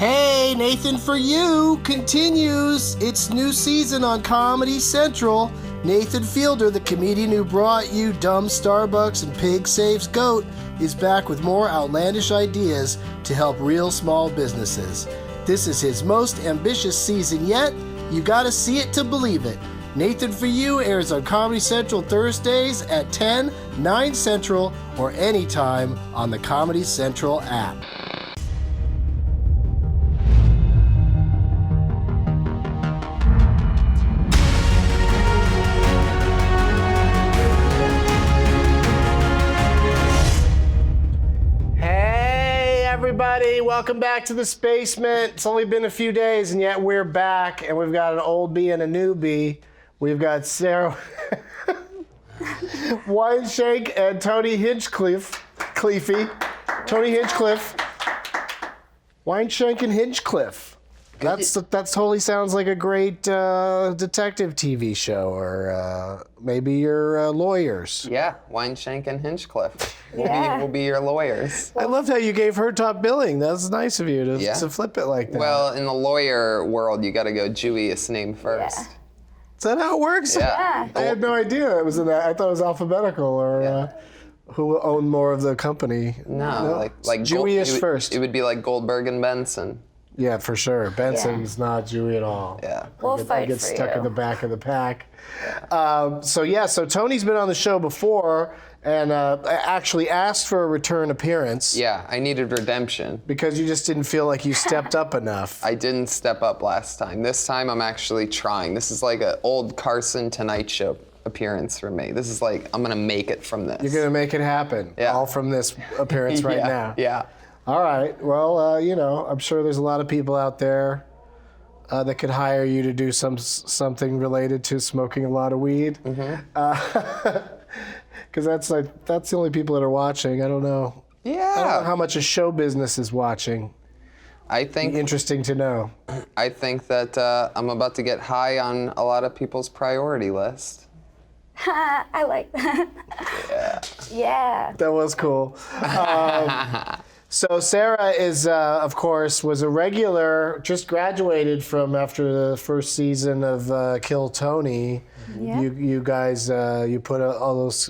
Hey, Nathan For You continues its new season on Comedy Central. Nathan Fielder, the comedian who brought you Dumb Starbucks and Pig Saves Goat, is back with more outlandish ideas to help real small businesses. This is his most ambitious season yet. You gotta see it to believe it. Nathan For You airs on Comedy Central Thursdays at 10, 9 Central, or anytime on the Comedy Central app. Everybody, welcome back to the Spacement. It's only been a few days and yet we're back, and we've got an oldie and a newbie. We've got Sara Weinshenk and Tony Hinchcliffe. Tony Hinchcliffe. Weinshenk and Hinchcliffe. That totally sounds like a great detective TV show, or maybe your lawyers. Yeah, Weinshenk and Hinchcliffe. Yeah. We'll be your lawyers. I loved how you gave her top billing. That's nice of you to flip it like that. Well, in the lawyer world, you got to go Jewiest name first. Yeah. Is that how it works? Yeah. I had no idea it was in that. I thought it was alphabetical, or who owned more of the company. No, like Jewish first. It would be like Goldberg and Benson. Yeah, for sure. Benson's not Jewy at all. Yeah. We'll fight I get for stuck you. in the back of the pack. So Tony's been on the show before and actually asked for a return appearance. Yeah, I needed redemption. Because you just didn't feel like you stepped up enough. I didn't step up last time. This time I'm actually trying. This is like an old Carson Tonight Show appearance for me. This is like, I'm going to make it from this. You're going to make it happen. Yeah. All from this appearance right now. Yeah. All right. Well, I'm sure there's a lot of people out there that could hire you to do something related to smoking a lot of weed. Because that's the only people that are watching. I don't know. Yeah. I don't know how much a show business is watching. I think Interesting to know. I think that I'm about to get high on a lot of people's priority list. I like that. Yeah. That was cool. So Sara is, of course, was a regular, just graduated from after the first season of Kill Tony. Yeah. You guys, you put all those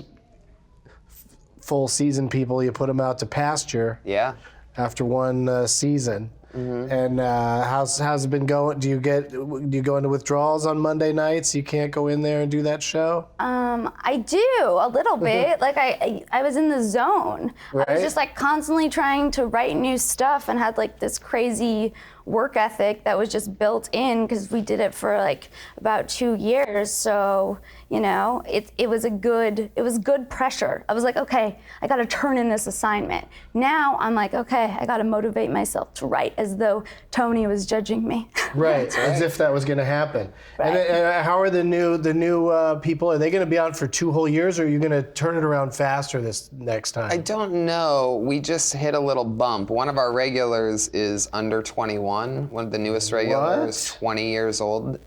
full season people, you put them out to pasture. Yeah. After one season. And how's it been going? Do you go into withdrawals on Monday nights? You can't go in there and do that show? I do a little bit. Like I was in the zone. Right. I was just like constantly trying to write new stuff and had like this crazy work ethic that was just built in because we did it for like about 2 years. So, it was good pressure. I was like, okay, I got to turn in this assignment. Now I'm like, okay, I got to motivate myself to write as though Tony was judging me. Right, as if that was going to happen. Right. And how are the new people? Are they going to be on for 2 whole years, or are you going to turn it around faster this next time? I don't know. We just hit a little bump. One of our regulars is under 21. One of the newest regulars is 20 years old.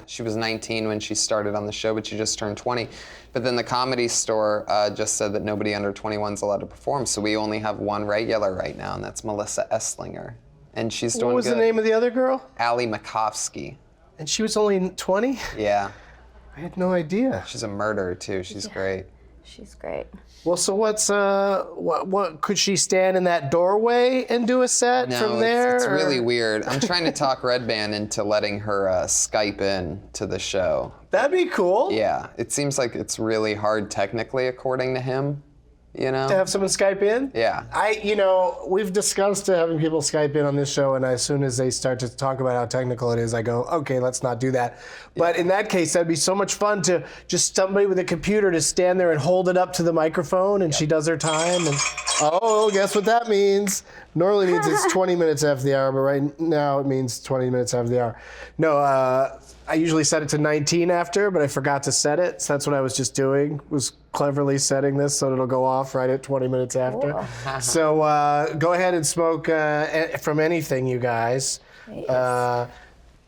She was 19 when she started on the show, but she just turned 20. But then the Comedy Store just said that nobody under 21 is allowed to perform, so we only have one regular right now, and that's Melissa Esslinger. And she's doing good. What was the name of the other girl? Allie Makovsky. And she was only 20? Yeah. I had no idea. She's a murderer, too. She's great. She's great. Well, so what's what could she stand in that doorway and do a set from there? It's really weird. I'm trying to talk Red Band into letting her Skype in to the show. That'd be cool. Yeah, it seems like it's really hard technically, according to him. To have someone Skype in? Yeah. We've discussed having people Skype in on this show, and as soon as they start to talk about how technical it is, I go, okay, let's not do that. But in that case, that'd be so much fun to just somebody with a computer to stand there and hold it up to the microphone, and she does her time, and guess what that means? Normally means it's 20 minutes after the hour, but right now it means 20 minutes after the hour. No, I usually set it to 19 after, but I forgot to set it. So that's what I was just doing, was cleverly setting this so it'll go off right at 20 minutes after. Cool. So go ahead and smoke from anything, you guys. Yes.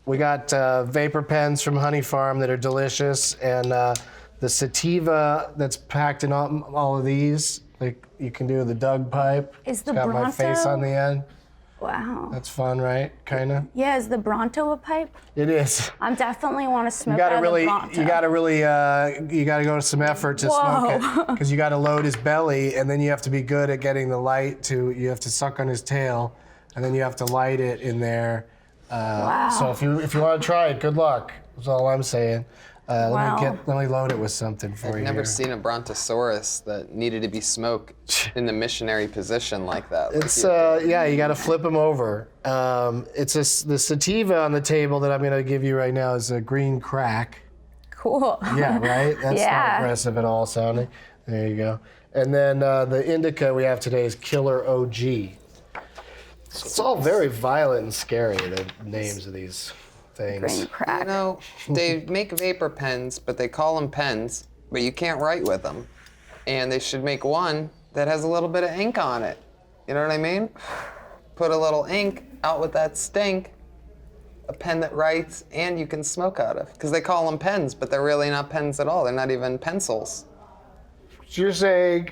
We got vapor pens from Honey Farm that are delicious, and the sativa that's packed in all of these. Like you can do the Doug pipe. Is the it's got my Bronto? face on the end. Wow. That's fun, right? Kind of. Yeah, is the Bronto a pipe? It is. I definitely want to smoke You out gotta of really, the Bronto. you gotta go to some effort to smoke it, because you gotta load his belly, and then you have to be good at getting the light you have to suck on his tail, and then you have to light it in there. Wow. So if you want to try it, good luck. That's all I'm saying. Wow. Let me load it with something for you. I've never here. seen a brontosaurus that needed to be smoked in the missionary position like that. It's you got to flip them over. The sativa on the table that I'm going to give you right now is a green crack. Cool. Yeah, right? That's Yeah. not aggressive at all sounding. There you go. And then the indica we have today is Killer OG. So it's all very violent and scary, the names of these things. Green crack. You know, they make vapor pens, but they call them pens, but you can't write with them. And they should make one that has a little bit of ink on it. You know what I mean? Put a little ink out with that stink, a pen that writes, and you can smoke out of. Because they call them pens, but they're really not pens at all. They're not even pencils. So you're saying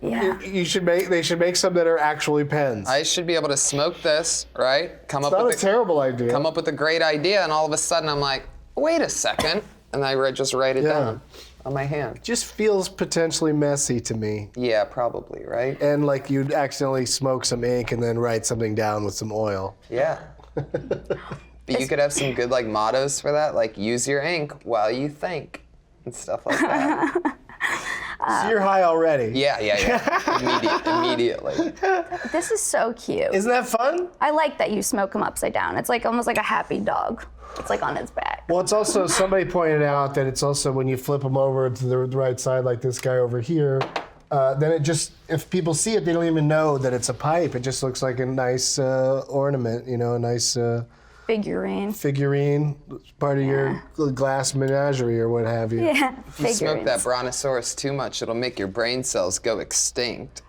Yeah. they should make some that are actually pens. I should be able to smoke this, right? It's not a terrible idea. Come up with a great idea, and all of a sudden I'm like, wait a second, and I just write it down on my hand. Just feels potentially messy to me. Yeah, probably, right? And like you'd accidentally smoke some ink and then write something down with some oil. Yeah. But you could have some good like mottos for that, like use your ink while you think, and stuff like that. So you're high already. Yeah. Immediately. This is so cute. Isn't that fun? I like that you smoke him upside down. It's like almost like a happy dog. It's like on its back. Well, it's also, somebody pointed out that it's also when you flip them over to the right side, like this guy over here, then it just, if people see it, they don't even know that it's a pipe. It just looks like a nice ornament, a nice figurine, part of your glass menagerie or what have you. Yeah, If you smoke that brontosaurus too much, it'll make your brain cells go extinct.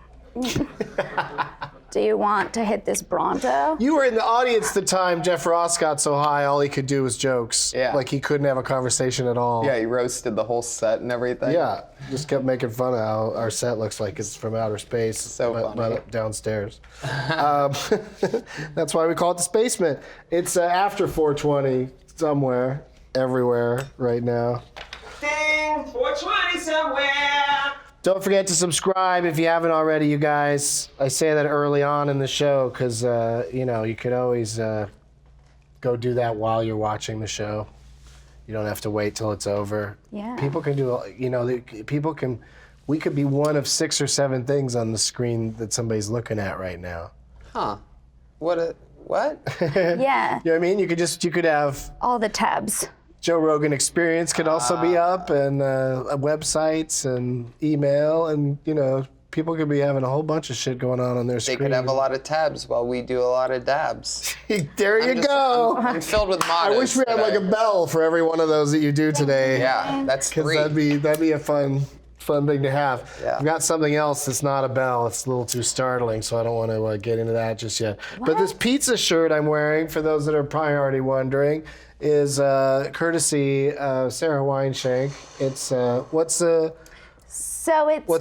Do you want to hit this Bronto? You were in the audience the time Jeff Ross got so high, all he could do was jokes. Yeah. Like he couldn't have a conversation at all. Yeah, he roasted the whole set and everything. Yeah, just kept making fun of how our set looks like it's from outer space. So funny. But downstairs. That's why we call it the Spaceman. It's after 420 somewhere, everywhere right now. Ding, 420 somewhere. Don't forget to subscribe if you haven't already, you guys. I say that early on in the show because, you could always go do that while you're watching the show. You don't have to wait till it's over. Yeah. People can do, we could be one of 6 or 7 things on the screen that somebody's looking at right now. Huh. What? Yeah. You know what I mean? You could have All the tabs. Joe Rogan Experience could also be up, and websites and email, and people could be having a whole bunch of shit going on their They screen. could have a lot of tabs while we do a lot of dabs. There you go. I'm filled with I mottos. wish we had like a bell for every one of those that you do today. Yeah, that's Because 3. that'd be a fun thing to have. Yeah. I've got something else that's not a bell. It's a little too startling, so I don't want to get into that just yet. But this pizza shirt I'm wearing, for those that are probably already wondering, is courtesy Sara Weinshenk. It's what's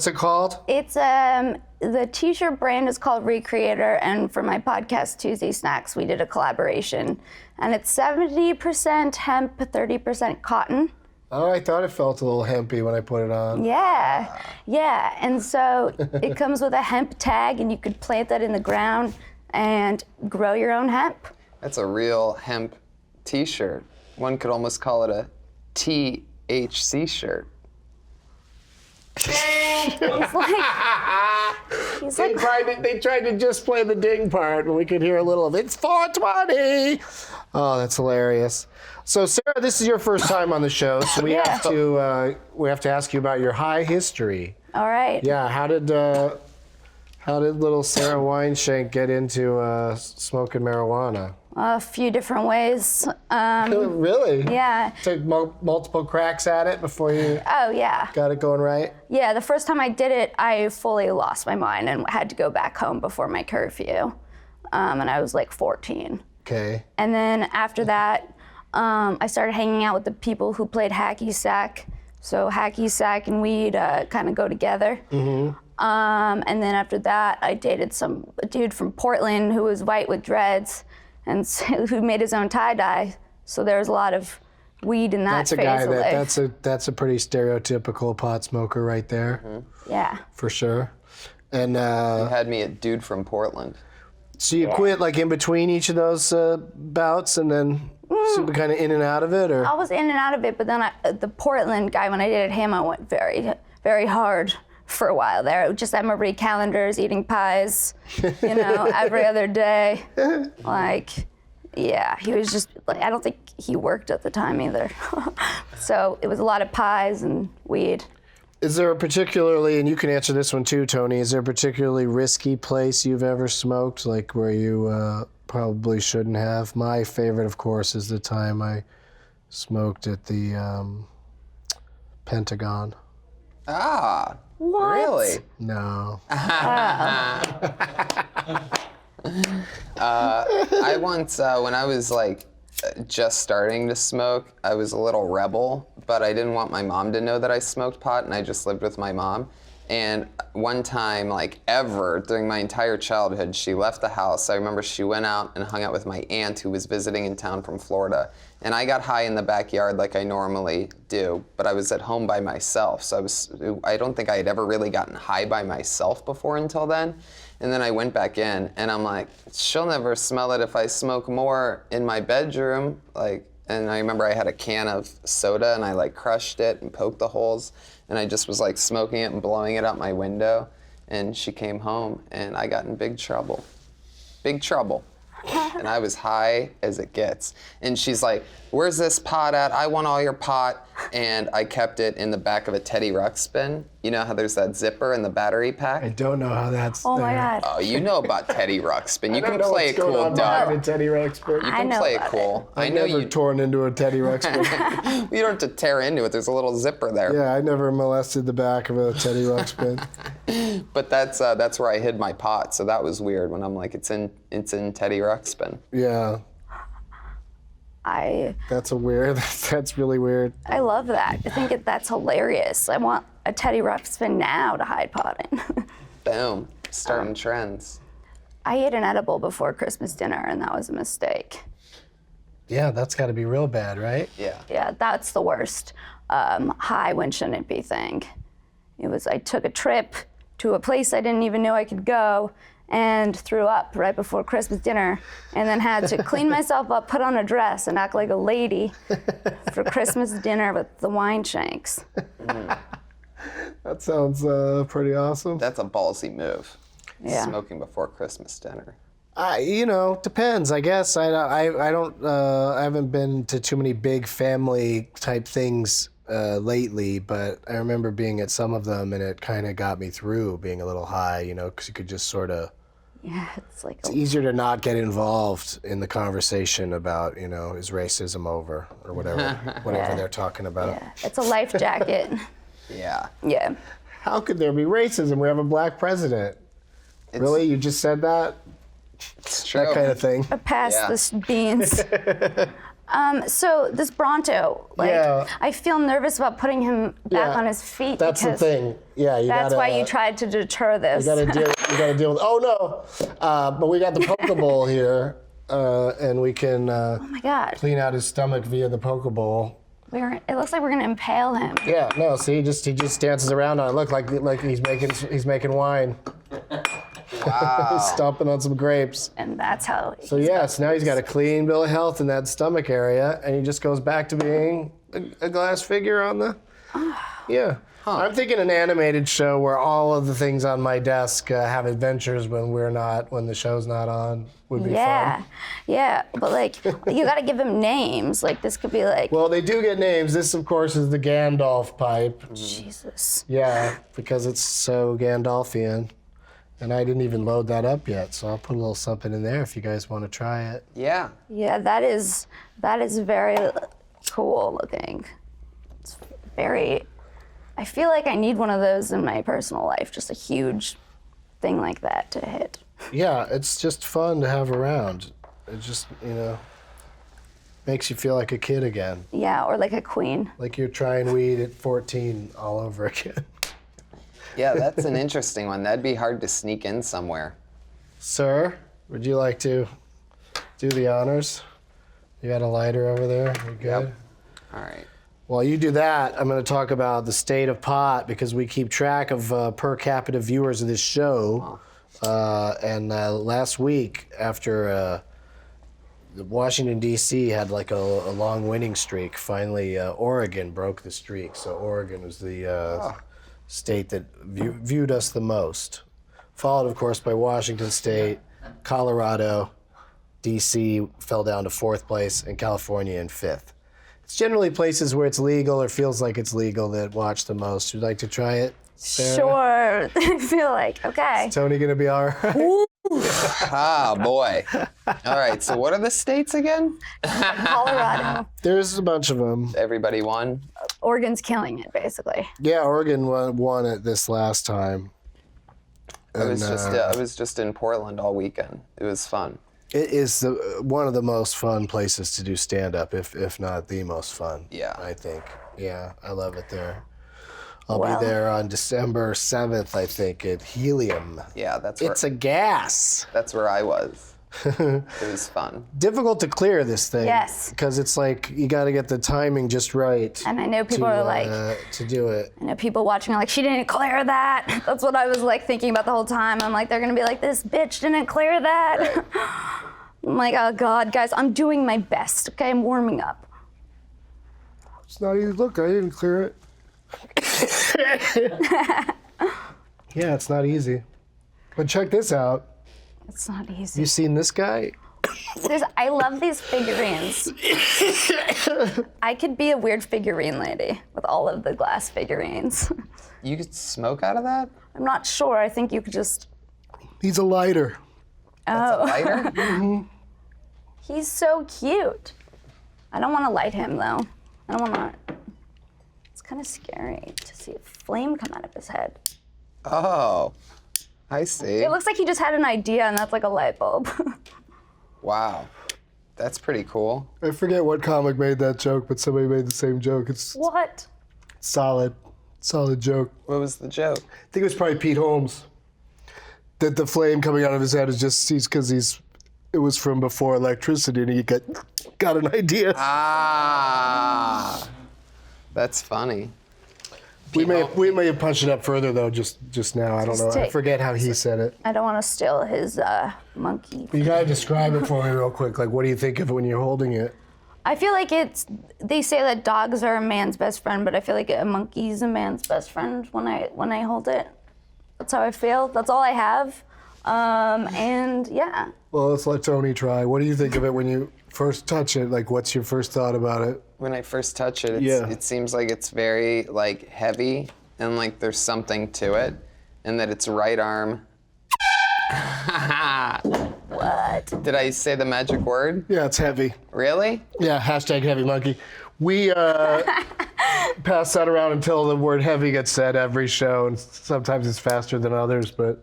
it called? It's the t-shirt brand is called Recreator, and for my podcast Tuesday Snacks we did a collaboration, and it's 70% hemp, 30% cotton. Oh, I thought it felt a little hempy when I put it on. Yeah, and so it comes with a hemp tag, and you could plant that in the ground and grow your own hemp. That's a real hemp t-shirt. One could almost call it a THC shirt. He's like, They tried to just play the ding part, and we could hear a little of it's 420. Oh, that's hilarious. So, Sarah, this is your first time on the show, so we have to ask you about your high history. all right. Yeah, how did little Sara Weinshenk get into smoking marijuana? A few different ways. Really? Yeah. Took multiple cracks at it before you Oh, yeah. got it going right? Yeah, the first time I did it, I fully lost my mind and had to go back home before my curfew. And I was like 14. Okay. And then after that, I started hanging out with the people who played hacky sack. So hacky sack and weed kind of go together. And then after that, I dated a dude from Portland who was white with dreads and who made his own tie-dye. So there was a lot of weed in that That's a phase guy of life. that's a pretty stereotypical pot smoker right there. Yeah. For sure. And You had me at dude from Portland. so you quit like in between each of those bouts and then so you kind of in and out of it, or? I was in and out of it, but then the Portland guy, when I dated him, I went very, very hard for a while there. Just I remember reading calendars, eating pies, every other day. Like, yeah, he was just, like, I don't think he worked at the time either. So it was a lot of pies and weed. Is there a particularly, and you can answer this one too, Tony, is there a particularly risky place you've ever smoked, like where you probably shouldn't have? My favorite, of course, is the time I smoked at the Pentagon. Ah, What? really? No. I once, when I was like just starting to smoke, I was a little rebel, but I didn't want my mom to know that I smoked pot, and I just lived with my mom. And one time, like ever, during my entire childhood, she left the house. I remember she went out and hung out with my aunt who was visiting in town from Florida. And I got high in the backyard like I normally do, but I was at home by myself. So I don't think I had ever really gotten high by myself before until then. And then I went back in and I'm like, she'll never smell it if I smoke more in my bedroom. And I remember I had a can of soda and I like crushed it and poked the holes. And I just was like smoking it and blowing it out my window. And she came home and I got in big trouble. Big trouble. And I was high as it gets. And she's like, where's this pot at? I want all your pot. And I kept it in the back of a Teddy Ruxpin. You know how there's that zipper in the battery pack? I don't know how that's Oh my there. God. Oh, you know about Teddy Ruxpin. You I can don't know play what's it going cool, on behind a Doug. Teddy Ruxpin. I know Play it about cool. I I know never you. torn into a Teddy Ruxpin. You don't have to tear into it. There's a little zipper there. Yeah, I never molested the back of a Teddy Ruxpin. But that's where I hid my pot. So that was weird when I'm like, it's in Teddy Ruxpin. Yeah, that's really weird. I love that. I think that's hilarious. I want a Teddy Ruxpin now to hide pot in. Boom. Starting trends. I ate an edible before Christmas dinner, and that was a mistake. Yeah, that's got to be real bad, right? Yeah. Yeah, that's the worst high when shouldn't be thing. I took a trip to a place I didn't even know I could go and threw up right before Christmas dinner and then had to clean myself up, put on a dress, and act like a lady for Christmas dinner with the Weinshenks. That sounds pretty awesome. That's a ballsy move. Yeah. Smoking before Christmas dinner. Depends. I guess I haven't been to too many big family type things lately, but I remember being at some of them, and it kind of got me through being a little high, because you could just sort of. Yeah, it's like It's easier to not get involved in the conversation about, is racism over or whatever they're talking about. yeah, it's a life jacket. Yeah. Yeah. How could there be racism? We have a black president. Really? You just said that? It's true. That kind of thing. Pass Yeah. this beans. So this Bronto, Yeah. I feel nervous about putting him back Yeah, on his feet That's the because thing. Yeah, that's why you tried to deter this. You gotta deal with. Oh no! But we got the poke bowl here, and we can Oh my God. clean out his stomach via the poke bowl. It looks like we're gonna impale him. Yeah. No. See, he just dances around on it. Look like he's making wine. Wow. He's stomping on some grapes. And that's how. So yes, now he's got a clean bill of health in that stomach area, and he just goes back to being a glass figure on the. Yeah. I'm thinking an animated show where all of the things on my desk have adventures when the show's not on. Would be fun. Yeah, but you gotta give him names. Like this could be like. Well, they do get names. This, of course, is the Gandalf pipe. Jesus. Yeah, because it's so Gandalfian. And I didn't even load that up yet, so I'll put a little something in there if you guys want to try it. Yeah. Yeah, that is very cool looking. It's very. I feel like I need one of those in my personal life. Just a huge thing like that to hit. Yeah, it's just fun to have around. It just, makes you feel like a kid again. Yeah, or like a queen. Like you're trying weed at 14 all over again. Yeah, that's an interesting one. That'd be hard to sneak in somewhere. Sir, would you like to do the honors? You got a lighter over there? You good? Yep. All right. While you do that, I'm going to talk about the state of pot because we keep track of per capita viewers of this show. And last week, after Washington, D.C. had like a long winning streak, finally Oregon broke the streak. So Oregon was the state that viewed us the most. Followed, of course, by Washington State, Colorado, D.C. fell down to 4th place, and California in 5th. It's generally places where it's legal or feels like it's legal that watch the most. Would you like to try it, Sarah? Sure. I feel like, okay. Is Tony gonna be all right? Ah, boy. All right, so what are the states again? Colorado. There's a bunch of them. Everybody won? Oregon's killing it, basically. Yeah, Oregon won it this last time. I was just in Portland all weekend. It was fun. It is one of the most fun places to do stand-up, if not the most fun. Yeah. I think. Yeah, I love it there. I'll be there on December 7th, I think, at Helium. Yeah, that's It's a gas. That's where I was. It was fun. Difficult to clear this thing. Yes. Because it's like you got to get the timing just right. And I know people are like, to do it. I know people watching are like, she didn't clear that. That's what I was like thinking about the whole time. I'm like, they're gonna be like, this bitch didn't clear that. Right. I'm like, oh God, guys, I'm doing my best, okay? I'm warming up. It's not easy. Look, I didn't clear it. Yeah, it's not easy. But check this out. It's not easy. You seen this guy? I love these figurines. I could be a weird figurine lady with all of the glass figurines. You could smoke out of that? I'm not sure. I think you could just. He's a lighter. That's a lighter? Mm-hmm. He's so cute. I don't want to light him though. I don't want to. It's kind of scary to see a flame come out of his head. Oh, I see. It looks like he just had an idea and that's like a light bulb. Wow, that's pretty cool. I forget what comic made that joke, but somebody made the same joke. It's What? solid joke. What was the joke? I think it was probably Pete Holmes. That the flame coming out of his head is just because it was from before electricity, and he got an idea. Ah, that's funny. We may have punched it up further though, just now. I don't know. I forget how he said it. I don't want to steal his monkey. You gotta describe it for me real quick. Like, what do you think of it when you're holding it? I feel like they say that dogs are a man's best friend, but I feel like a monkey's a man's best friend when I hold it. That's how I feel. That's all I have. And yeah. Well, let's let Tony try. What do you think of it when you first touch it? Like, what's your first thought about it? When I first touch it, Yeah. it seems like it's very like heavy and like there's something to it, and that it's right arm. What? Did I say the magic word? Yeah, it's heavy. Really? Yeah, hashtag HeavyMonkey. We pass that around until the word heavy gets said every show, and sometimes it's faster than others, but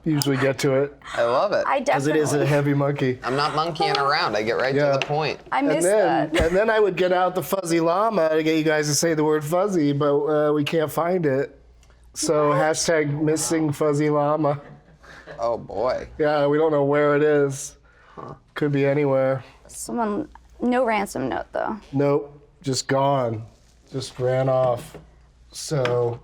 usually get to it. I love it. I Because it definitely. is a heavy monkey. I'm not monkeying around. I get right Yeah. to the point. I miss that. And then I would get out the fuzzy llama to get you guys to say the word fuzzy, but we can't find it. So hashtag missing fuzzy llama. Oh boy. Yeah, we don't know where it is. Could be anywhere. Someone, no ransom note though. Nope, just gone. Just ran off. So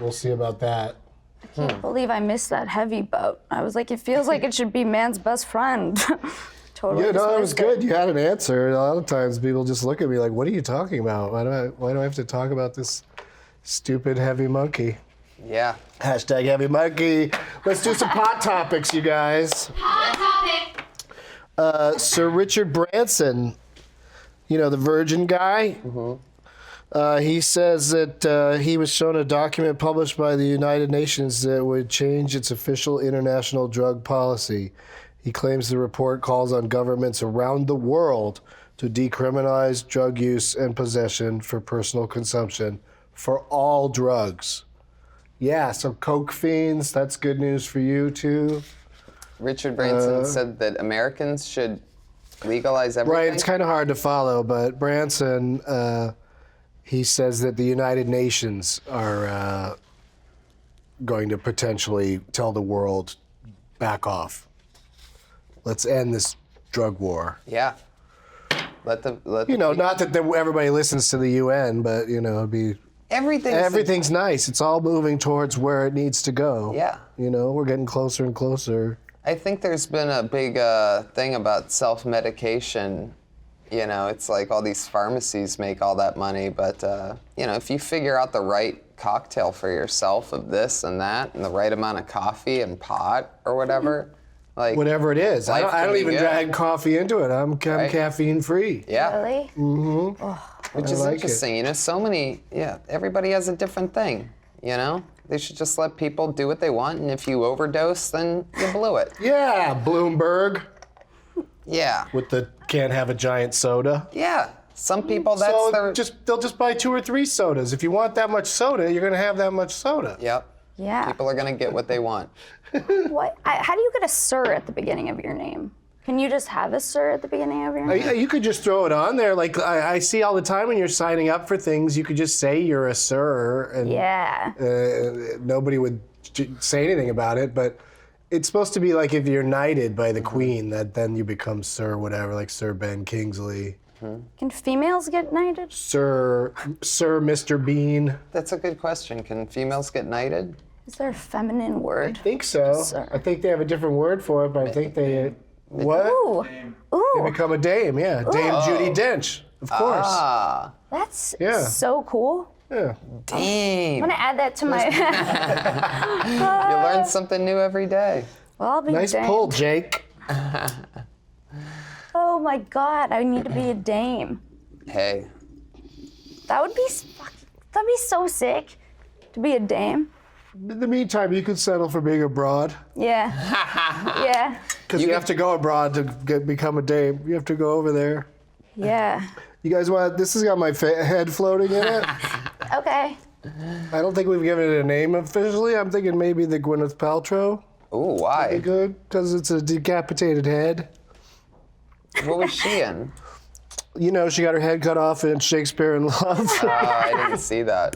we'll see about that. I can't believe I missed that heavy boat. I was like, it feels like it should be man's best friend. Totally. Yeah, no, that was dismissed it. good. You had an answer. A lot of times people just look at me like, what are you talking about? Why do I have to talk about this stupid heavy monkey? Yeah. Hashtag heavy monkey. Let's do some pot topics, you guys. Hot topic. Sir Richard Branson, you know, the Virgin guy. He says that he was shown a document published by the United Nations that would change its official international drug policy. He claims the report calls on governments around the world to decriminalize drug use and possession for personal consumption for all drugs. Yeah, so coke fiends, that's good news for you too. Richard Branson said that Americans should legalize everything. Right, it's kind of hard to follow, but Branson, he says that the United Nations are going to potentially tell the world, back off. Let's end this drug war. Yeah. Let the not that everybody listens to the UN, but it'd be everything's nice. It's all moving towards where it needs to go. Yeah. We're getting closer and closer. I think there's been a big thing about self-medication. It's like all these pharmacies make all that money, but if you figure out the right cocktail for yourself of this and that, and the right amount of coffee and pot or whatever, like whatever it is, I don't even drag coffee into it. I'm caffeine free. Yeah. Really? Mm-hmm. Oh. Which is interesting. So many. Yeah. Everybody has a different thing. They should just let people do what they want, and if you overdose, then you blew it. Yeah, Bloomberg. Yeah. With the can't have a giant soda. Yeah. Some people, they'll just buy 2 or 3 sodas. If you want that much soda, you're gonna have that much soda. Yep. Yeah. People are gonna get what they want. What? How do you get a sir at the beginning of your name? Can you just have a sir at the beginning of your name? You could just throw it on there. Like I see all the time when you're signing up for things, you could just say you're a sir, and nobody would say anything about it. But it's supposed to be like if you're knighted by the Queen, that then you become Sir whatever, like Sir Ben Kingsley. Can females get knighted? Sir Mr. Bean. That's a good question. Can females get knighted? Is there a feminine word? I think so. Sir. I think they have a different word for it, but I think they. What? Ooh. Ooh. They become a dame, yeah. Dame Judi Dench, of course. Ah. That's Yeah. so cool. Yeah. Damn. I'm gonna add that to my. You learn something new every day. Well, I'll be Nice dame. pull, Jake. Oh my God, I need to be a dame. Hey. That'd be so sick to be a dame. In the meantime, you could settle for being abroad. Yeah. Yeah. Because you have to go abroad to become a dame. You have to go over there. Yeah. You guys want, this has got my head floating in it. Okay. I don't think we've given it a name officially. I'm thinking maybe the Gwyneth Paltrow. Ooh, why? Be good, because it's a decapitated head. What was she in? She got her head cut off in Shakespeare in Love. Oh, I didn't see that.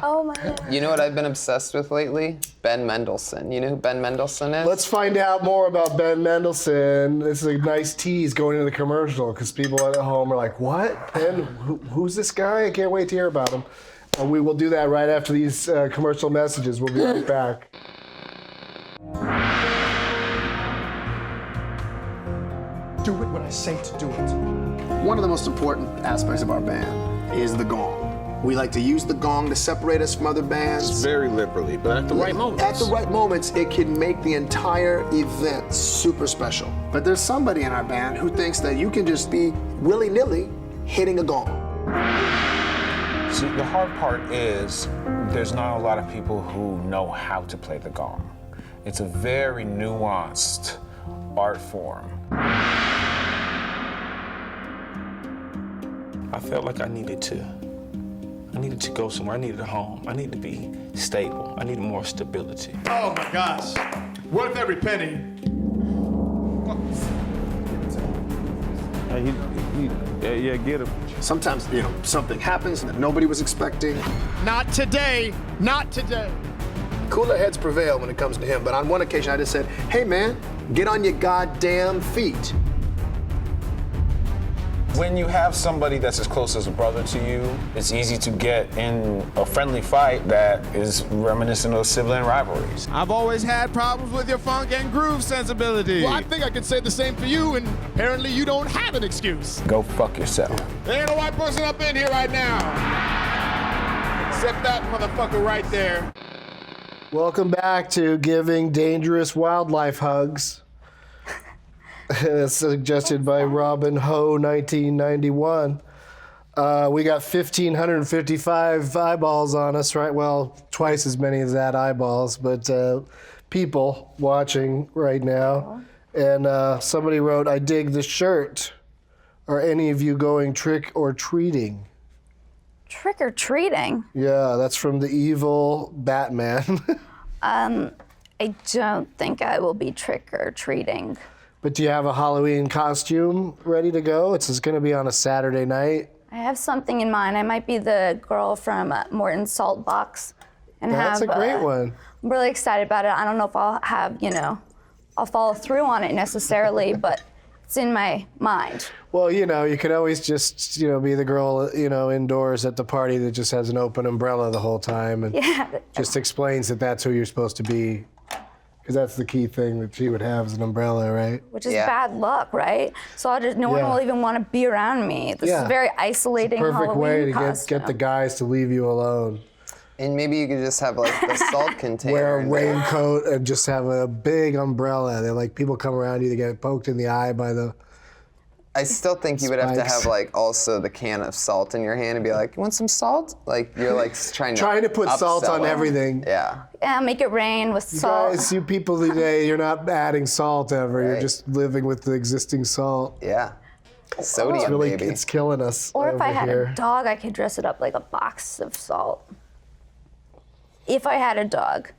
Oh my God. You know what I've been obsessed with lately? Ben Mendelsohn. You know who Ben Mendelsohn is? Let's find out more about Ben Mendelsohn. This is a nice tease going into the commercial because people at home are like, what? Ben, who's this guy? I can't wait to hear about him. We will do that right after these commercial messages. We'll be right back. Do it when I say to do it. One of the most important aspects of our band is the gong. We like to use the gong to separate us from other bands. Very liberally, but at the right moments. At the right moments, it can make the entire event super special. But there's somebody in our band who thinks that you can just be willy-nilly hitting a gong. See, the hard part is there's not a lot of people who know how to play the gong. It's a very nuanced art form. I felt like I needed to go somewhere. I needed a home. I needed to be stable. I needed more stability. Oh my gosh, worth every penny. Yeah, get him. Sometimes, something happens that nobody was expecting. Not today, not today. Cooler heads prevail when it comes to him, but on one occasion I just said, hey man, get on your goddamn feet. When you have somebody that's as close as a brother to you, it's easy to get in a friendly fight that is reminiscent of sibling rivalries. I've always had problems with your funk and groove sensibility. Well, I think I could say the same for you, and apparently you don't have an excuse. Go fuck yourself. There ain't a white person up in here right now. Except that motherfucker right there. Welcome back to Giving Dangerous Wildlife Hugs. It's suggested by Robin Ho, 1991. We got 1,555 eyeballs on us, right? Well, twice as many as that eyeballs, but people watching right now. And somebody wrote, I dig the shirt. Are any of you going trick or treating? Trick or treating? Yeah, that's from the evil Batman. I don't think I will be trick or treating. But do you have a Halloween costume ready to go? It's going to be on a Saturday night. I have something in mind. I might be the girl from Morton's Salt Box. and That's have. a great one. I'm really excited about it. I don't know if I'll have, I'll follow through on it necessarily, but it's in my mind. Well, you could always just, be the girl, indoors at the party that just has an open umbrella the whole time and just explains that that's who you're supposed to be. Because that's the key thing that she would have is an umbrella, right? Which is bad luck, right? So no one will even want to be around me. This is very isolating Perfect Halloween way to costume. get the guys to leave you alone. And maybe you could just have like the salt container. Wear a in there. raincoat and just have a big umbrella. They're like, people come around you, they get poked in the eye by the... I still think you would have to Spikes. have like also the can of salt in your hand and be like, "You want some salt?" Like you're like trying to put salt upsell on it. everything. Yeah. Yeah, make it rain with salt. Guys, you people today, you're not adding salt ever. You're Right. just living with the existing salt. Yeah. Sodium, Really, baby. it's killing us Or if over I had here. a dog, I could dress it up like a box of salt. If I had a dog.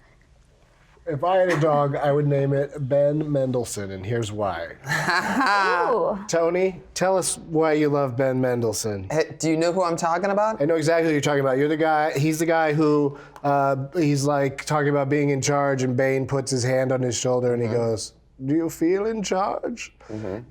If I had a dog, I would name it Ben Mendelsohn, and here's why. Ooh. Tony, tell us why you love Ben Mendelsohn. Hey, do you know who I'm talking about? I know exactly who you're talking about. You're the guy. He's the guy who he's like talking about being in charge, and Bane puts his hand on his shoulder, and he goes, "Do you feel in charge?"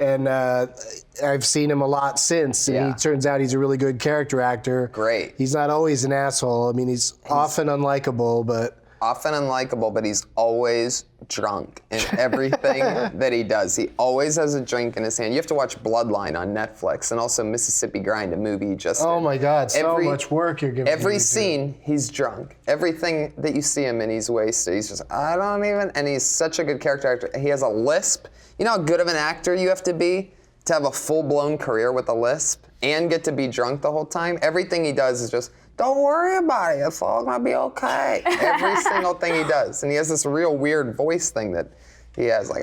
And I've seen him a lot since, and he turns out he's a really good character actor. Great. He's not always an asshole. I mean, he's often unlikable, but. Often unlikable, but he's always drunk in everything that he does. He always has a drink in his hand. You have to watch Bloodline on Netflix, and also Mississippi Grind, a movie he just Oh did. my God, so much work you're giving Every me to do. scene, he's drunk. Everything that you see him in, he's wasted. He's just, and he's such a good character actor. He has a lisp. You know how good of an actor you have to be to have a full-blown career with a lisp and get to be drunk the whole time? Everything he does is just, don't worry about it, it's all gonna be okay. Every single thing he does. And he has this real weird voice thing that he has, like,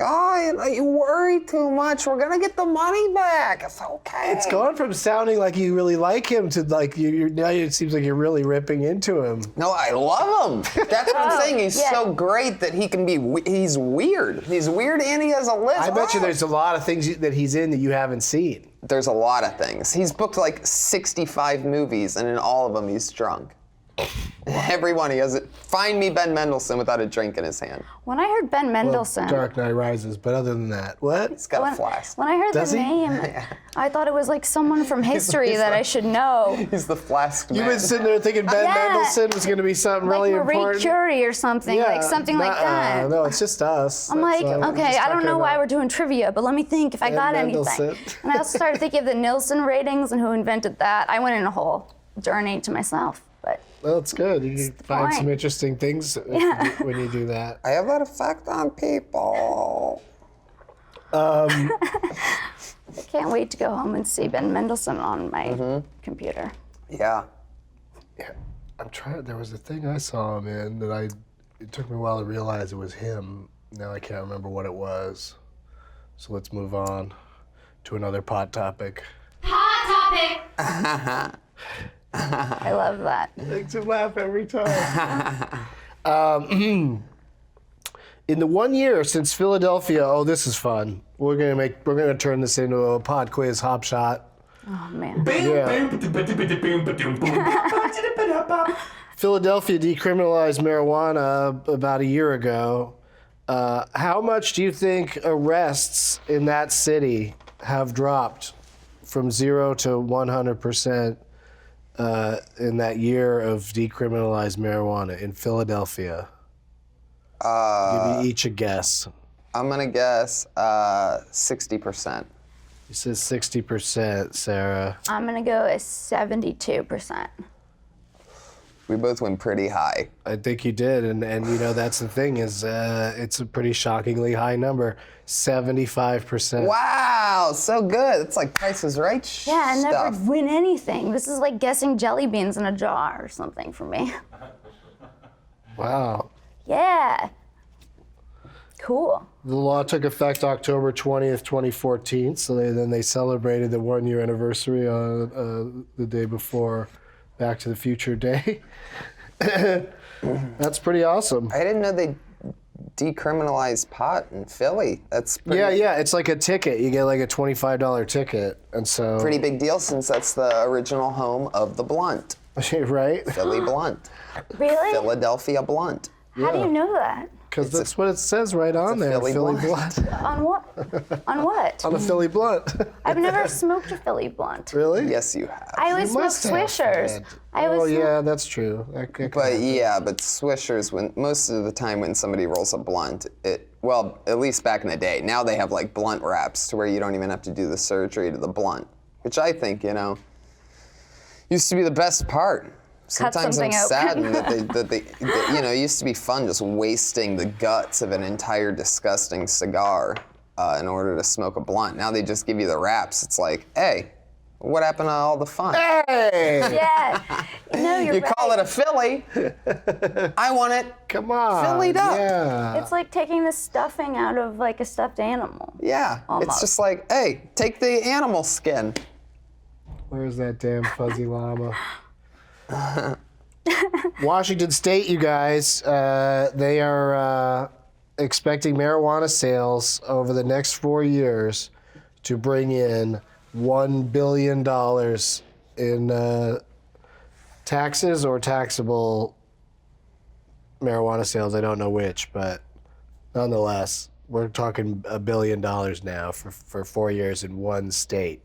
you worry too much, we're gonna get the money back, it's okay. It's gone from sounding like you really like him to like now it seems like you're really ripping into him. No, I love him. That's what I'm saying. He's so great that he can be, he's weird. He's weird and he has a lisp. I bet you there's a lot of things that he's in that you haven't seen. There's a lot of things. He's booked like 65 movies, and in all of them he's drunk. Every one he has it. Find me Ben Mendelsohn without a drink in his hand. When I heard Ben Mendelsohn, Dark Knight Rises, but other than that, what? He's got a flask. when I heard Does the he? name, I thought it was like someone from history that I should know. He's the flask man. You've been sitting there thinking Ben Mendelsohn was going to be something really like Marie important. Curie or something, like something like that. No, it's just us. I'm That's like, all. We're okay, just I don't talking know why about- we're doing trivia, but let me think if I got Mendelsohn. anything. And I also started thinking of the Nielsen ratings and who invented that. I went in a whole journey to myself, but Well, it's good. You can find some point. interesting things when you do that. I have that effect on people. I can't wait to go home and see Ben Mendelsohn on my computer. Yeah. Yeah, I'm trying. There was a thing I saw him in that it took me a while to realize it was him. Now I can't remember what it was. So let's move on to another pot topic. Hot topic. I love that. Makes you laugh every time. In the 1 year since Philadelphia, oh, this is fun. We're gonna turn this into a pod quiz hop shot. Oh man. Philadelphia decriminalized marijuana about a year ago. How much do you think arrests in that city have dropped from 0 to 100% in that year of decriminalized marijuana in Philadelphia? Give you each a guess. I'm gonna guess 60%. He says 60%, Sarah. I'm gonna go as 72%. We both went pretty high. I think you did, and that's the thing is it's a pretty shockingly high number, 75%. Wow, so good. It's like Price is Right Yeah, I stuff. never win anything. This is like guessing jelly beans in a jar or something for me. Wow. Yeah. Cool. The law took effect October 20th, 2014, so then they celebrated the 1 year anniversary on the day before Back to the Future Day. That's pretty awesome. I didn't know they decriminalized pot in Philly. That's pretty, Yeah, it's like a ticket. You get like a $25 ticket, and so pretty big deal since that's the original home of the blunt. Right? Philly blunt. Really? Philadelphia blunt. How do you know that? Because that's what it says right on there. Philly blunt. On what? On what? On a Philly blunt. I've never smoked a Philly blunt. Really? Yes, you have. I always smoked must have, Swishers. Fred. I always Oh smoked- yeah, that's true. But yeah, but Swishers, when most of the time when somebody rolls a blunt, well, at least back in the day, now they have like blunt wraps to where you don't even have to do the surgery to the blunt, which I think, used to be the best part. Sometimes I'm something open. saddened that it used to be fun just wasting the guts of an entire disgusting cigar in order to smoke a blunt. Now they just give you the wraps. It's like, hey, what happened to all the fun? Hey! Yeah. No, you're You right. call it a Philly. I want it. Come on. Phillied up. Yeah. It's like taking the stuffing out of like a stuffed animal. Yeah. It's Almost. just like, hey, take the animal skin. Where's that damn fuzzy llama? Washington State, you guys, they are expecting marijuana sales over the next 4 years to bring in $1 billion in taxes or taxable marijuana sales. I don't know which, but nonetheless, we're talking $1 billion now for 4 years in one state.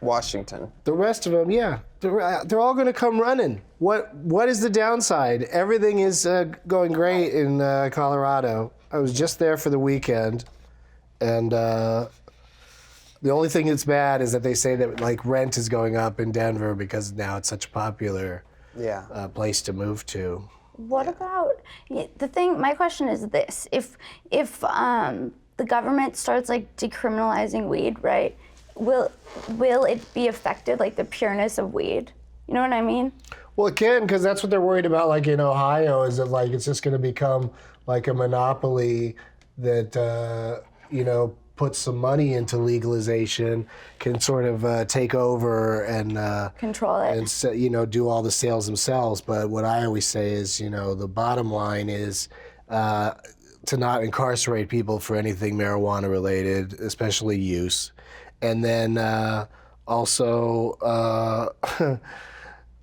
Washington. The rest of them, yeah, they're all going to come running. What is the downside? Everything is going great in Colorado. I was just there for the weekend, and the only thing that's bad is that they say that like rent is going up in Denver because now it's such a popular place to move to. What about the thing? My question is this: if the government starts like decriminalizing weed, right? Will it be affected, like the pureness of weed? You know what I mean? Well, it can, because that's what they're worried about. Like in Ohio, is that like it's just going to become like a monopoly that puts some money into legalization, can sort of take over and Control it. and do all the sales themselves. But what I always say is, the bottom line is to not incarcerate people for anything marijuana related, especially use. And then also,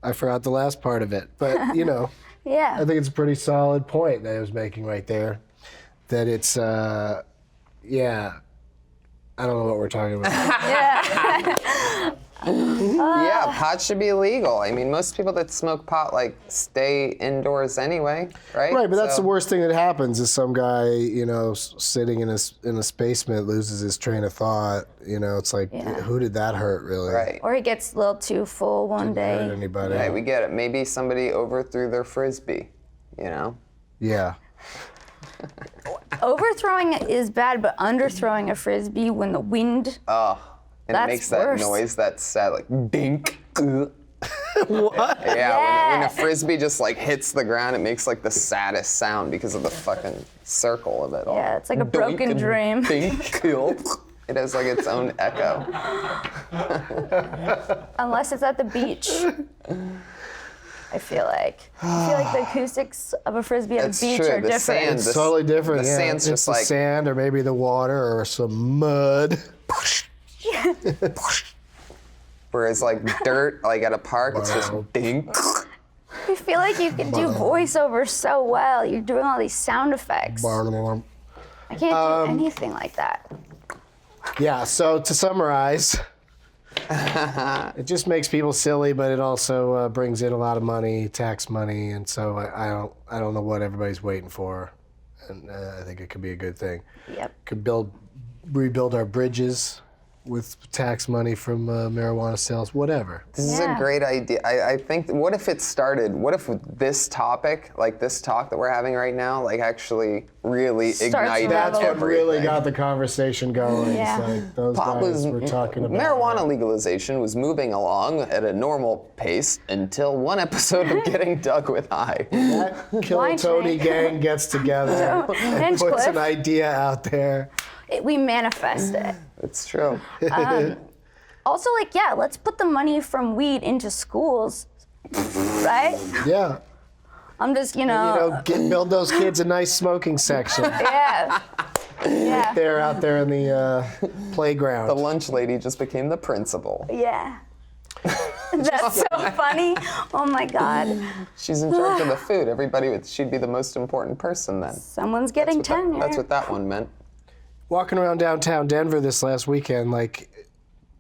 I forgot the last part of it, but Yeah. I think it's a pretty solid point that I was making right there. That it's, I don't know what we're talking about. Yeah, pot should be legal. I mean, most people that smoke pot like stay indoors anyway, right? Right, but that's So- the worst thing that happens is some guy, sitting in a basement loses his train of thought. It's like, who did that hurt, really? Right. Or he gets a little too full one Didn't hurt day. anybody. Right, we get it. Maybe somebody overthrew their frisbee, Yeah. Overthrowing is bad, but underthrowing a frisbee when the wind. And That's it makes that worse. noise that's sad, like dink. What? Yeah, when a frisbee just like hits the ground, it makes like the saddest sound because of the fucking circle of it all. Yeah, it's like a broken Doink, dream. Dink. It has like its own echo. Unless it's at the beach. I feel like the acoustics of a frisbee at It's the beach true, are the different. sand- It's totally different. the yeah. sand's it's just the like- sand or maybe the water or some mud. Whereas like dirt, like at a park, it's just dink. I feel like you can do voiceover so well. You're doing all these sound effects. I can't do anything like that. Yeah, so to summarize, it just makes people silly, but it also brings in a lot of money, tax money, and so I don't know what everybody's waiting for, and I think it could be a good thing. Yep. Could rebuild our bridges with tax money from marijuana sales, whatever. This is a great idea. I think, what if this topic, like this talk that we're having right now, like actually really Starts ignited That's what everything. really got the conversation going. Yeah. It's like those Pot guys were talking about marijuana legalization was moving along at a normal pace until one episode of Getting Dug with High. That Kill Tony Weinshenk. gang gets together and puts an Hinchcliffe. idea out there. We manifest it. It's true. Also, let's put the money from weed into schools, right? Yeah. I'm just, Build those kids a nice smoking section. yeah. Yeah. They're out there in the playground. The lunch lady just became the principal. Yeah. And That's so funny. Oh my God. She's in charge of the food. She'd be the most important person then. Someone's getting tenure. That's what that one meant. Walking around downtown Denver this last weekend, like,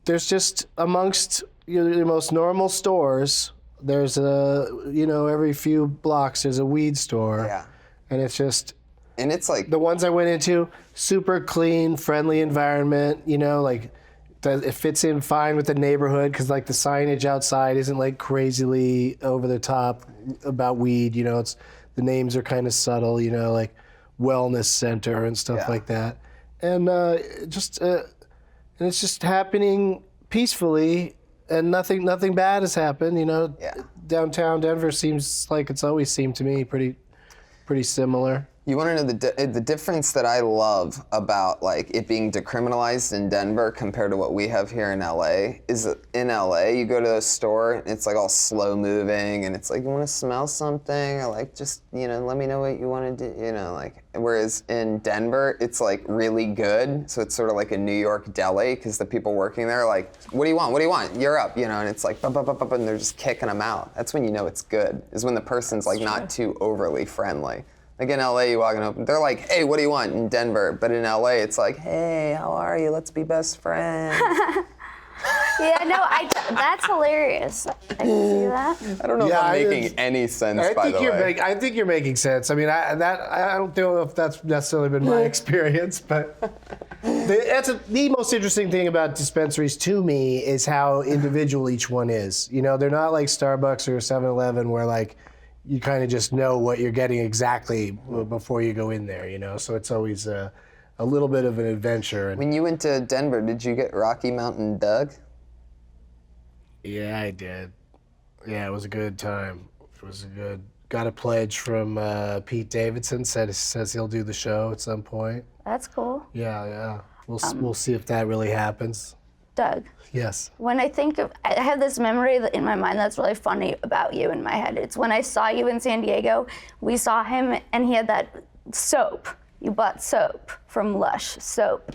there's just amongst your most normal stores, there's every few blocks there's a weed store. Yeah. And it's just, And it's like, the ones I went into, super clean, friendly environment, it fits in fine with the neighborhood because like the signage outside isn't like crazily over the top about weed, it's, the names are kind of subtle, like wellness center and stuff like that. And and it's just happening peacefully and nothing bad has happened, Downtown Denver seems like it's always seemed to me pretty similar. you want to know the difference that I love about like it being decriminalized in Denver compared to what we have here in LA is that in LA you go to a store and it's like all slow moving and it's like, you want to smell something or like just let me know what you want to do, like, whereas in Denver it's like really good, so it's sort of like a New York deli because the people working there are like, what do you want, you're up, and it's like and they're just kicking them out. That's when you know it's good, is when the person's like not too overly friendly. Like in LA, you walk in, they're like, hey, what do you want? In Denver, but in LA, it's like, hey, how are you? Let's be best friends. Yeah, no, that's hilarious. I can see that. I don't know if I'm making any sense, by the way. I think you're making sense. I mean, I don't know if that's necessarily been my experience, but the most interesting thing about dispensaries to me is how individual each one is. They're not like Starbucks or 7-Eleven where like, you kind of just know what you're getting exactly before you go in there, So it's always a little bit of an adventure. When you went to Denver, did you get Rocky Mountain Doug? Yeah, I did. Yeah, it was a good time. Got a pledge from Pete Davidson. Says he'll do the show at some point. That's cool. Yeah. We'll see if that really happens. Doug. Yes. When I think of, I have this memory in my mind that's really funny about you in my head. It's when I saw you in San Diego, we saw him and he had that soap. You bought soap from Lush soap.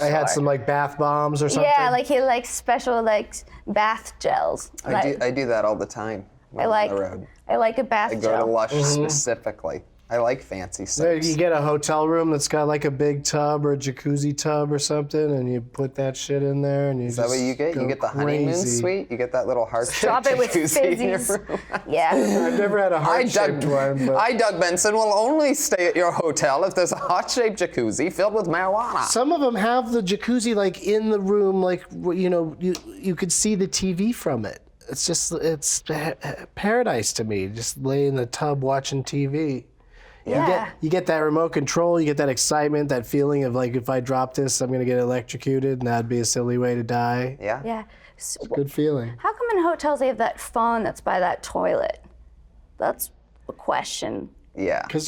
I had some like bath bombs or something. Yeah, like he had like special like bath gels. I do that all the time when I'm on the road. I like a bath I gel. go to Lush specifically. I like fancy soaps. You get a hotel room that's got like a big tub or a jacuzzi tub or something, and you put that shit in there, and Is that what you get? You get the honeymoon suite? You get that little heart-shaped Drop it with jacuzzi in your fizzies. room? Yeah. I've never had a heart-shaped one. But I, Doug Benson, will only stay at your hotel if there's a heart-shaped jacuzzi filled with marijuana. some of them have the jacuzzi like in the room, like you could see the TV from it. It's paradise to me. Just lay in the tub watching TV. Yeah. You get that remote control, you get that excitement, that feeling of like, if I drop this, I'm gonna get electrocuted, and that'd be a silly way to die. Yeah. Yeah. So, Good feeling. how come in hotels they have that phone that's by that toilet? That's a question. Yeah. Because,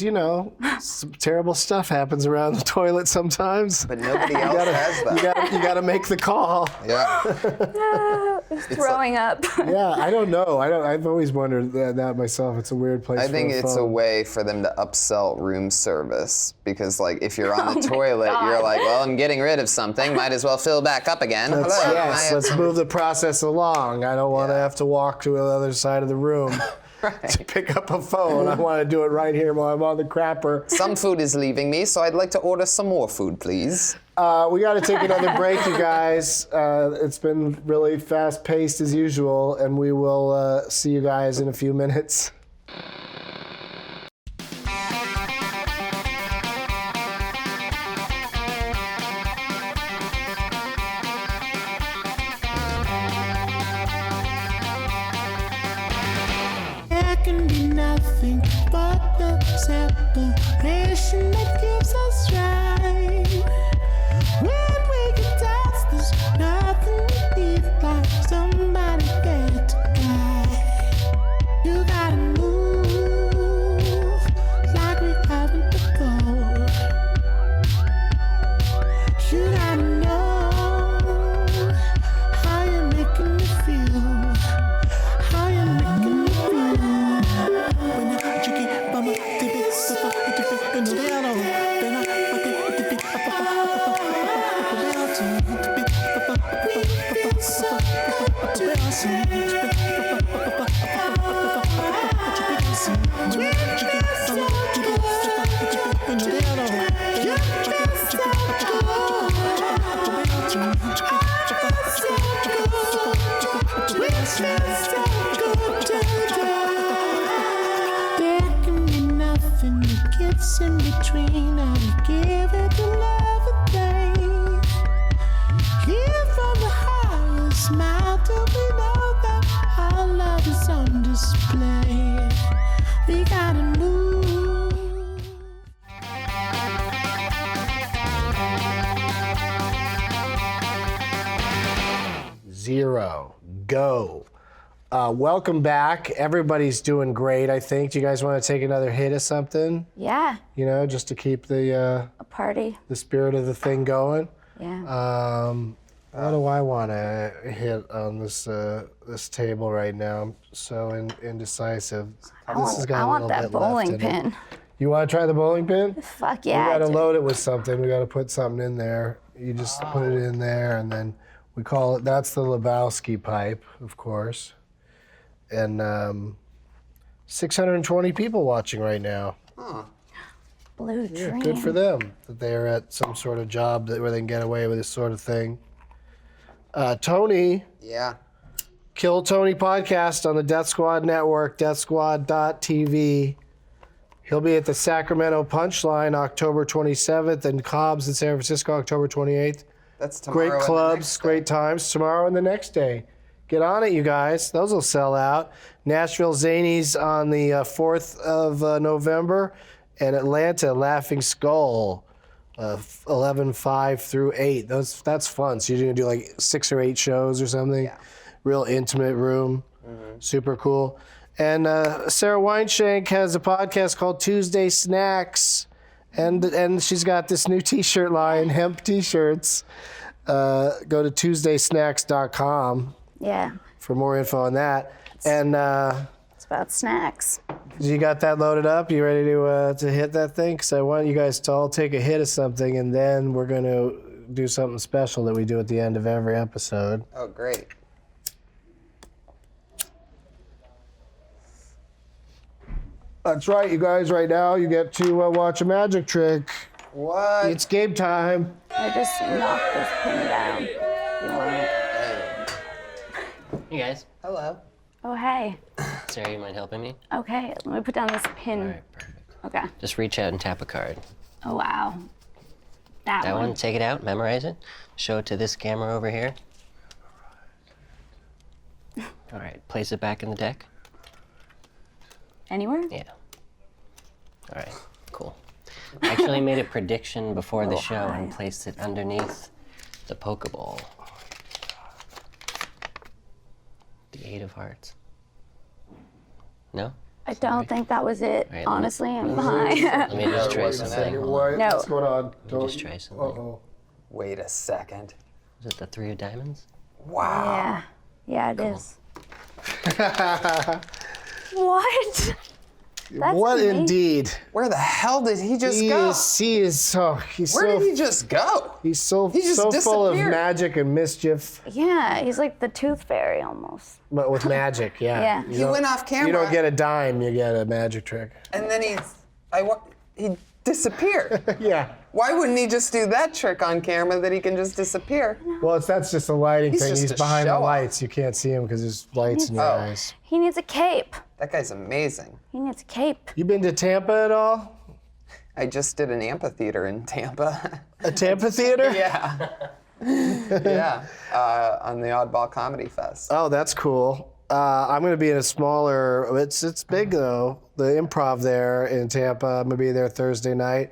some terrible stuff happens around the toilet sometimes. But nobody else has that. You gotta make the call. Yeah. Throwing up. Yeah, I don't know. I've always wondered that myself. It's a weird place. I think it's a way for them to upsell room service because, like, if you're on the toilet, you're like, well, I'm getting rid of something. Might as well fill back up again. Let's move the process along. I don't want to have to walk to the other side of the room to pick up a phone. I want to do it right here while I'm on the crapper. Some food is leaving me, so I'd like to order some more food, please. We got to take another break, you guys. It's been really fast-paced as usual, and we will see you guys in a few minutes. There can be nothing but the separation that gives us strength. When we get dance, there's nothing we need like somebody there to guide. You gotta move like we haven't before. You gotta know how you're making me feel. How you're making me feel. When you're tricky, mama, dip it, so far, dip it, and they are all. Then I fucking dip it, up, feels so good today. There can be nothing that gets in between. I'll give it to love a day. Here from the heart, smile till we know that our love is on display. We gotta move. 0. Go. Welcome back. Everybody's doing great, I think. Do you guys want to take another hit of something? Yeah, You know, just to keep a party. the spirit of the thing going? Yeah. What do I want to hit on this this table right now? I'm so indecisive. I want that bowling pin. You want to try the bowling pin? Fuck We yeah. got to dude. load it with something. We got to put something in there. You just put it in there, and then we call it. That's the Lebowski pipe, of course. And 620 people watching right now. Blue dream. Good for them that they are at some sort of job where they can get away with this sort of thing. Tony, Yeah. Kill Tony podcast on the Death Squad Network, deathsquad.tv. He'll be at the Sacramento Punchline October 27th and Cobb's in San Francisco October 28th. That's tomorrow. Great and the clubs, next day. great times tomorrow and the next day. Get on it, you guys. Those will sell out. Nashville Zanies on the 4th of November, and Atlanta Laughing Skull, 11/5 through 8. That's fun. So you're gonna do like 6 or 8 shows or something. Yeah. Real intimate room. Super cool. And Sara Weinshenk has a podcast called Tuesday Snacks, and she's got this new T-shirt line, hemp T-shirts. Go to TuesdaySnacks.com Yeah. for more info on that. And It's about snacks. you got that loaded up? You ready to hit that thing? Because I want you guys to all take a hit of something, and then we're going to do something special that we do at the end of every episode. Oh, great. That's right, you guys. Right now, you get to watch a magic trick. What? It's game time. I just knocked this pin down. You want it? Hey guys, Hello. Oh, hey. Sarah, you mind helping me? Okay, let me put down this pin. All right, perfect. Okay. Just reach out and tap a card. Oh, wow. That That one. one, take it out, memorize it, show it to this camera over here. All right, place it back in the deck. Anywhere? Yeah. All right, cool. I actually made a prediction before the show and placed it underneath the Pokeball. The 8 of Hearts. No? I don't think that was it. right, Honestly, I'm behind. Let me just try Wait a something. second. Hold on. What's No. going on? Just try something. Uh-oh. Wait a second. Is it the 3 of Diamonds? Wow. Yeah, it is. What? That's What amazing. indeed? Where the hell did he just go? He's so Where did he just go? he's so He just so full of disappeared. magic and mischief, Yeah, he's like the Tooth Fairy almost. but with magic, yeah. Yeah. You He don't- went off camera. You don't get a dime, you get a magic trick. And then he disappeared. Yeah. Why wouldn't he just do that trick on camera that he can just disappear? Well, that's just a lighting He's thing. just He's a behind the show-off. lights. You can't see him because there's lights in your Oh. eyes. He needs a cape. That guy's amazing. He needs a cape. You been to Tampa at all? I just did an amphitheater in Tampa. A Tampa theater? Yeah. Yeah. On the Oddball Comedy Fest. Oh, that's cool. I'm going to be in a smaller. It's big though. The Improv there in Tampa. I'm going to be there Thursday night.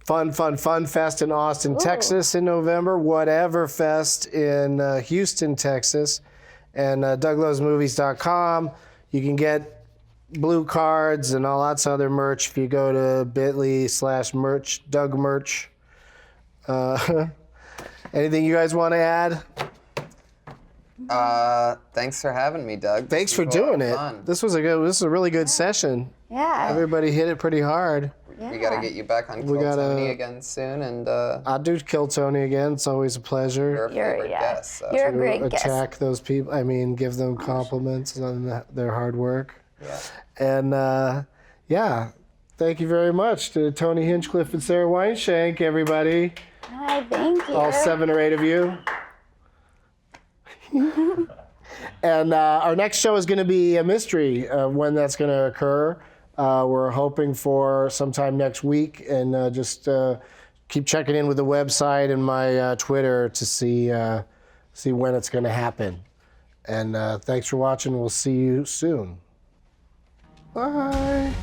Fun fest in Austin, Texas in November. Whatever fest in Houston, Texas, and DougLovesMovies.com. You can get blue cards and all lots of other merch if you go to bit.ly/merch, Doug Merch. Anything you guys want to add? Thanks for having me, Doug. Thanks This for was a lot doing of it. fun. This was a really good session. Yeah. Everybody hit it pretty hard. We got to get you back on Kill gotta- Tony again soon, and I'll do Kill Tony again. It's always a pleasure. you're a favorite guest. So. You're a great guest. Attack those people. I mean, give them compliments on their hard work. Yeah. And yeah, thank you very much to Tony Hinchcliffe and Sara Weinshenk, everybody. Hi, thank you. All 7 or 8 of you. And our next show is going to be a mystery of when that's going to occur. We're hoping for sometime next week, and just keep checking in with the website and my Twitter to see when it's going to happen. And thanks for watching. We'll see you soon. Bye.